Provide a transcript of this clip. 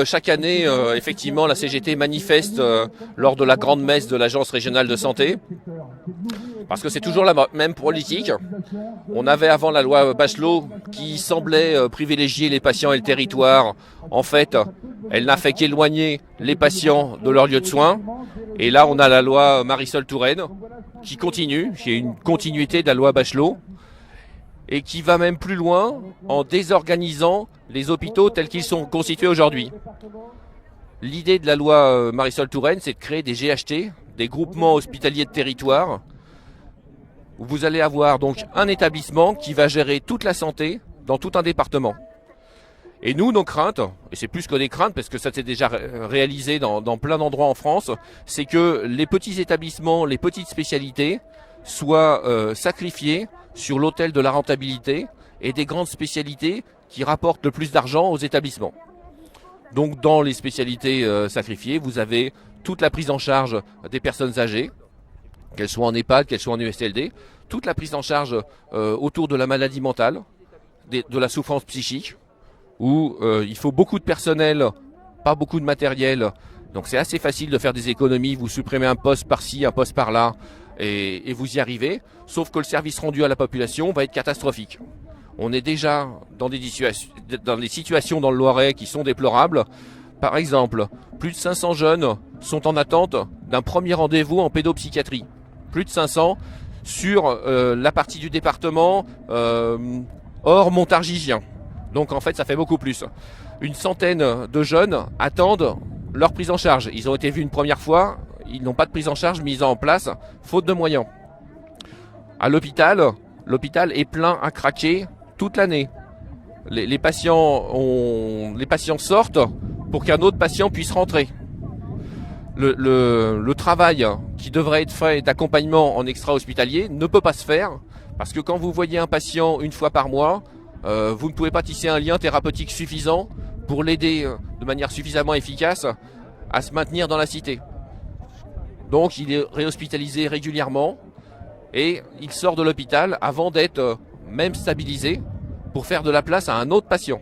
Chaque année, effectivement, la CGT manifeste lors de la grande messe de l'Agence régionale de santé, parce que c'est toujours la même politique. On avait avant la loi Bachelot qui semblait privilégier les patients et le territoire. En fait, elle n'a fait qu'éloigner les patients de leur lieu de soins. Et là, on a la loi Marisol Touraine qui continue, qui est une continuité de la loi Bachelot, et qui va même plus loin en désorganisant les hôpitaux tels qu'ils sont constitués aujourd'hui. L'idée de la loi Marisol Touraine, c'est de créer des GHT, des groupements hospitaliers de territoire, où vous allez avoir donc un établissement qui va gérer toute la santé dans tout un département. Et nous, nos craintes, et c'est plus que des craintes parce que ça s'est déjà réalisé dans plein d'endroits en France, c'est que les petits établissements, les petites spécialités soient sacrifiés sur l'autel de la rentabilité et des grandes spécialités qui rapportent le plus d'argent aux établissements. Donc dans les spécialités sacrifiées, vous avez toute la prise en charge des personnes âgées, qu'elles soient en EHPAD, qu'elles soient en USLD, toute la prise en charge autour de la maladie mentale, de la souffrance psychique, où il faut beaucoup de personnel, pas beaucoup de matériel. Donc c'est assez facile de faire des économies, vous supprimez un poste par-ci, un poste par-là, et vous y arrivez, sauf que le service rendu à la population va être catastrophique. On est déjà dans des situations dans le Loiret qui sont déplorables. Par exemple, plus de 500 jeunes sont en attente d'un premier rendez-vous en pédopsychiatrie. Plus de 500 sur la partie du département hors montargisien. Donc en fait, ça fait beaucoup plus. Une centaine de jeunes attendent leur prise en charge. Ils ont été vus une première fois, ils n'ont pas de prise en charge mise en place, faute de moyens. À l'hôpital est plein à craquer toute l'année. Les patients sortent pour qu'un autre patient puisse rentrer. Le travail qui devrait être fait d'accompagnement en extra-hospitalier ne peut pas se faire parce que quand vous voyez un patient une fois par mois, vous ne pouvez pas tisser un lien thérapeutique suffisant pour l'aider de manière suffisamment efficace à se maintenir dans la cité. Donc il est réhospitalisé régulièrement et il sort de l'hôpital avant d'être même stabilisé pour faire de la place à un autre patient.